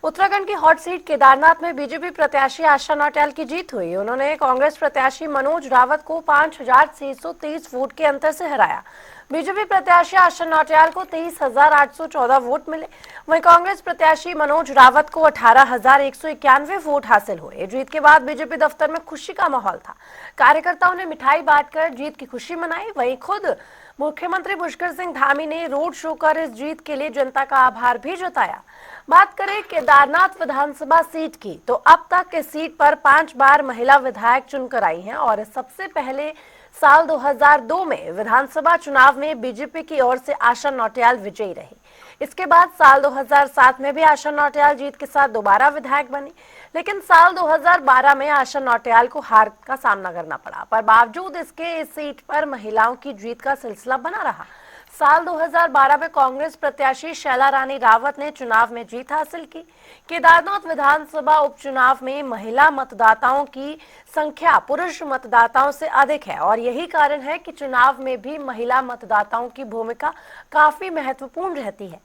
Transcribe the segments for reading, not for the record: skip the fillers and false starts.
उत्तराखंड की hot seat Kedarnath में BJP प्रत्याशी आशा नौटियाल की जीत हुई। उन्होंने कांग्रेस प्रत्याशी मनोज रावत को 5,630 वोट के अंतर से हराया। बीजेपी प्रत्याशी आशा नौटियाल को 23,814 वोट मिले। वहीं कांग्रेस प्रत्याशी मनोज रावत को 18,191 वोट हासिल हुए। जीत के बाद बीजेपी दफ्तर में खुशी का माहौल था। कार्यकर्ताओं ने मिठाई बांटकर जीत की खुशी मनाई। वहीं खुद मुख्यमंत्री पुष्कर सिंह धामी ने रोड शो कर इस जीत के लिए जनता का आभार भी जताया। बात करें केदारनाथ विधानसभा सीट की, तो अब तक इस सीट पर 5 बार महिला विधायक चुनकर आई हैं और सबसे पहले साल 2002 में विधानसभा चुनाव में बीजेपी की ओर से आशा नौटियाल विजयी रही। इसके बाद साल 2007 में भी आशा नौटियाल जीत के साथ दोबारा विधायक बनी, लेकिन साल 2012 में आशा नौटियाल को हार का सामना करना पड़ा। पर बावजूद इसके इस सीट पर महिलाओं की जीत का सिलसिला बना रहा। साल 2012 में कांग्रेस प्रत्याशी शैला रानी रावत ने चुनाव में जीत हासिल की। केदारनाथ विधानसभा उपचुनाव में महिला मतदाताओं की संख्या पुरुष मतदाताओं से अधिक है और यही कारण है कि चुनाव में भी महिला मतदाताओं की भूमिका काफी महत्वपूर्ण रहती है।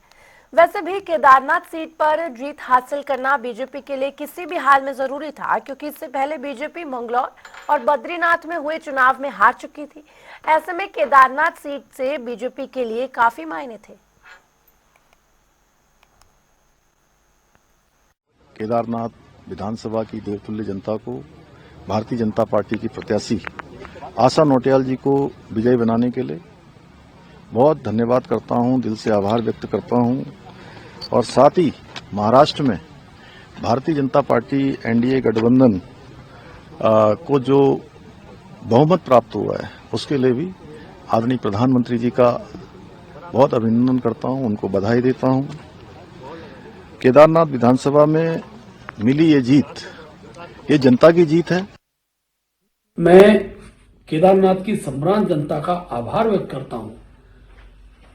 वैसे भी केदारनाथ सीट पर जीत हासिल करना बीजेपी के लिए किसी भी हाल में जरूरी था, क्योंकि इससे पहले बीजेपी मंगलौर और बद्रीनाथ में हुए चुनाव में हार चुकी थी। ऐसे में केदारनाथ सीट से बीजेपी के लिए काफी मायने थे। केदारनाथ विधानसभा की देवतुल्य जनता को भारतीय जनता पार्टी की प्रत्याशी आशा नौटियाल जी को विजयी बनाने के लिए बहुत धन्यवाद करता हूं, दिल से आभार व्यक्त करता हूं। और साथ ही महाराष्ट्र में भारतीय जनता पार्टी एनडीए गठबंधन को जो बहुमत प्राप्त हुआ है उसके लिए भी आदरणीय प्रधानमंत्री जी का बहुत अभिनंदन करता हूं, उनको बधाई देता हूं। केदारनाथ विधानसभा में मिली ये जीत, ये जनता की जीत है। मैं केदारनाथ की सम्रांत जनता का आभार व्यक्त करता हूं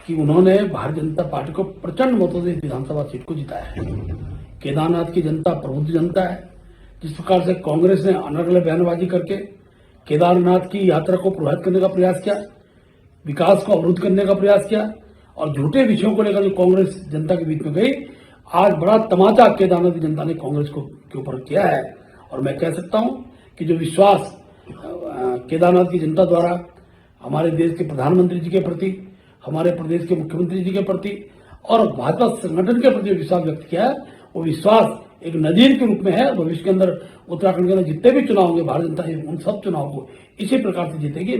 कि उन्होंने भारतीय जनता पार्टी को प्रचंड मतों से विधानसभा सीट को जिताया है। केदारनाथ की जनता प्रबुद्ध जनता है। जिस प्रकार से कांग्रेस ने अनर्गल बयानबाजी करके केदारनाथ की यात्रा को प्रभावित करने का प्रयास किया, विकास को अवरुद्ध करने का प्रयास किया और झूठे विषयों को लेकर जो कांग्रेस जनता के बीच में गई, आज बड़ा तमाचा केदारनाथ की जनता ने कांग्रेस को के ऊपर किया है। और मैं कह सकता हूं कि जो विश्वास केदारनाथ की जनता द्वारा हमारे देश के प्रधानमंत्री जी के प्रति, हमारे प्रदेश के मुख्यमंत्री जी के प्रति और भाजपा संगठन के प्रति विश्वास व्यक्त किया है, वो विश्वास एक नजीर के रूप में है। भविष्य के अंदर उत्तराखंड के अंदर जितने भी चुनाव होंगे, भारतीय जनता उन सब चुनाव को इसी प्रकार से जीतेगी।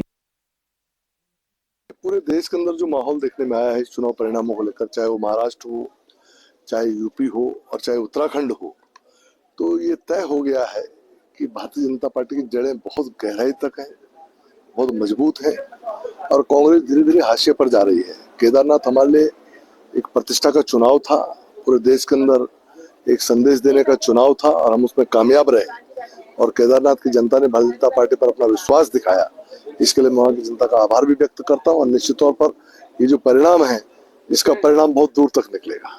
पूरे देश के अंदर जो माहौल देखने में आया है इस चुनाव परिणामों को लेकर, चाहे वो महाराष्ट्र हो, चाहे यूपी हो और चाहे उत्तराखंड हो, तो ये तय हो गया है कि भारतीय जनता पार्टी की जड़ें बहुत गहराई तक हैं, बहुत मजबूत है और कांग्रेस धीरे धीरे हाशिए पर जा रही है। केदारनाथ हमारे लिए एक प्रतिष्ठा का चुनाव था, पूरे देश के अंदर एक संदेश देने का चुनाव था और हम उसमें कामयाब रहे और केदारनाथ की जनता ने भारतीय जनता पार्टी पर अपना विश्वास दिखाया। इसके लिए मैं वहां की जनता का आभार भी व्यक्त करता हूँ और निश्चित तौर पर ये जो परिणाम है इसका परिणाम बहुत दूर तक निकलेगा।